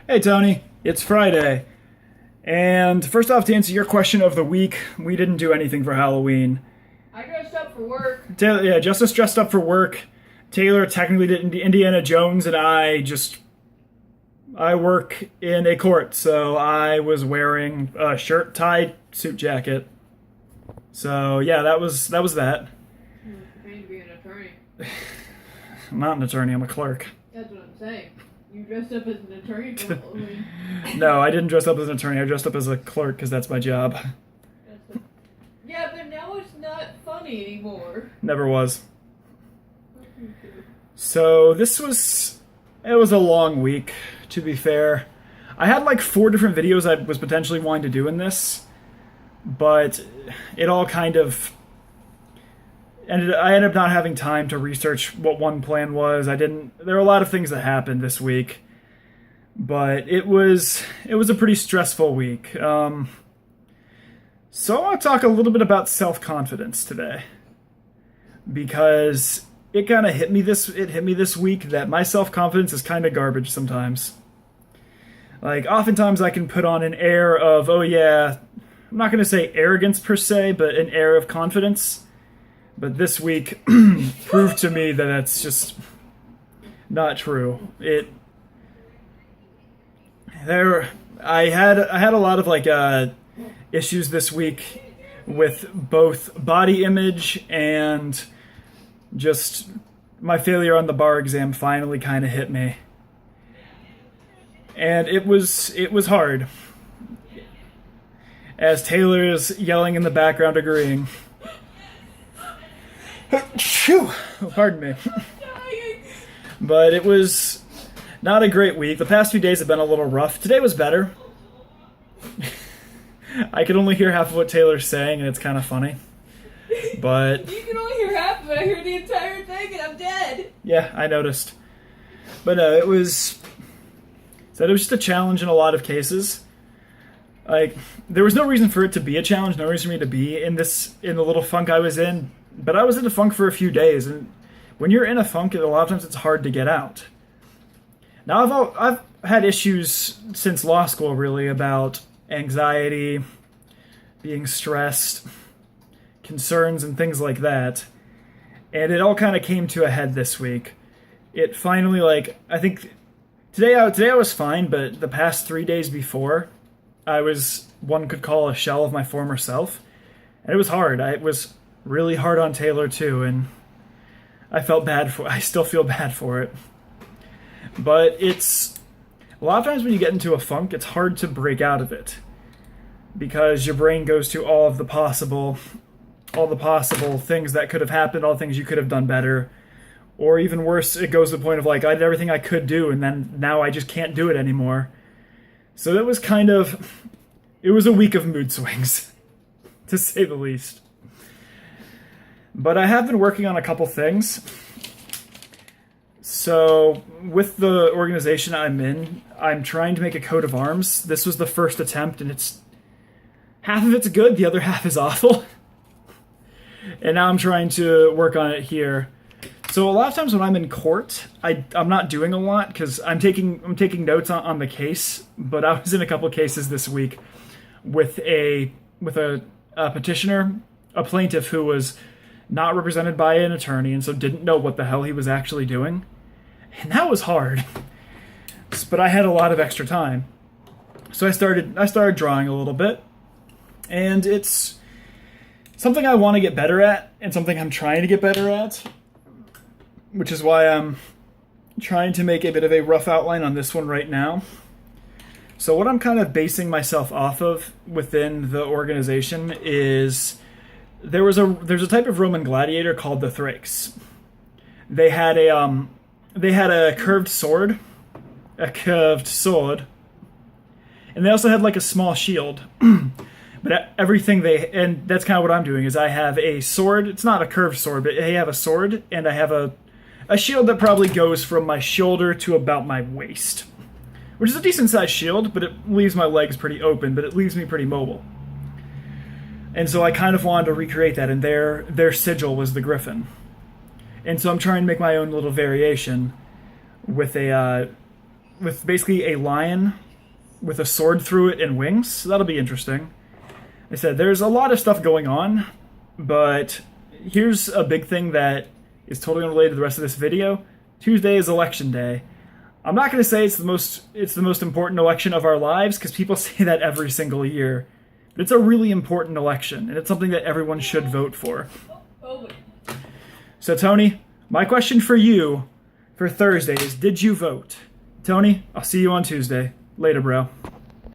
Hey Tony, it's Friday. And first off, to answer your question of the week, we didn't do anything for Halloween. I dressed up for work. Taylor, yeah, Justice dressed up for work. Taylor technically did Indiana Jones, and I work in a court, so I was wearing a shirt, tie, suit jacket. So yeah, that was that. I need to be an attorney. I'm not an attorney, I'm a clerk. That's what I'm saying. You dressed up as an attorney for Halloween. No, I didn't dress up as an attorney. I dressed up as a clerk because that's my job. Yeah, but now it's not funny anymore. Never was. So it was a long week, to be fair. I had like 4 different videos I was potentially wanting to do in this, but it all kind of I ended up not having time to research what one plan was. There were a lot of things that happened this week, but it was a pretty stressful week. So I want to talk a little bit about self-confidence today, because it kind of hit me this week that my self-confidence is kind of garbage sometimes. Like, oftentimes I can put on an air of, oh yeah, I'm not going to say arrogance per se, but an air of confidence. But this week proved to me that that's just not true. I had a lot of issues this week with both body image and just my failure on the bar exam finally kind of hit me. And it was hard. As Taylor is yelling in the background agreeing. Phew! Pardon me. But it was not a great week. The past few days have been a little rough. Today was better. I could only hear half of what Taylor's saying, and it's kind of funny. But You can only hear half of it. I heard the entire thing, and I'm dead. yeah, I noticed. But no, it was just a challenge in a lot of cases. Like, there was no reason for it to be a challenge, no reason for me to be in the little funk I was in. But I was in a funk for a few days, and when you're in a funk, a lot of times it's hard to get out. Now, I've had issues since law school, really, about anxiety, being stressed, concerns, and things like that. And it all kind of came to a head this week. It finally, I think today I was fine, but the past 3 days before, one could call a shell of my former self. And it was hard. It was really hard on Taylor too, and I still feel bad for it. But it's a lot of times when you get into a funk, it's hard to break out of it, because your brain goes to all the possible things that could have happened, all the things you could have done better, or even worse, it goes to the point of I did everything I could do, and then now I just can't do it anymore. So it was a week of mood swings, to say the least. But I have been working on a couple things. So, with the organization I'm in, I'm trying to make a coat of arms. This was the first attempt, and half of it's good, the other half is awful. And now I'm trying to work on it here. So a lot of times when I'm in court, I'm not doing a lot because I'm taking notes on the case. But I was in a couple of cases this week with a petitioner, a plaintiff who was not represented by an attorney, and so didn't know what the hell he was actually doing. And that was hard. But I had a lot of extra time. So I started drawing a little bit. And it's something I want to get better at, and something I'm trying to get better at, which is why I'm trying to make a bit of a rough outline on this one right now. So what I'm kind of basing myself off of within the organization is there's a type of Roman gladiator called the Thrakes. They had a curved sword, and they also had a small shield. But and that's kind of what I'm doing, is I have a sword. It's not a curved sword, but I have a sword, and I have a shield that probably goes from my shoulder to about my waist, which is a decent sized shield, but it leaves my legs pretty open, but it leaves me pretty mobile. And so I kind of wanted to recreate that, and their sigil was the griffin. And so I'm trying to make my own little variation with with basically a lion with a sword through it and wings. So that'll be interesting. I said there's a lot of stuff going on, but here's a big thing that is totally unrelated to the rest of this video. Tuesday is election day. I'm not going to say it's the most important election of our lives, because people say that every single year. But it's a really important election, and it's something that everyone should vote for. So Tony, my question for you for Thursday is, did you vote? Tony, I'll see you on Tuesday. Later, bro.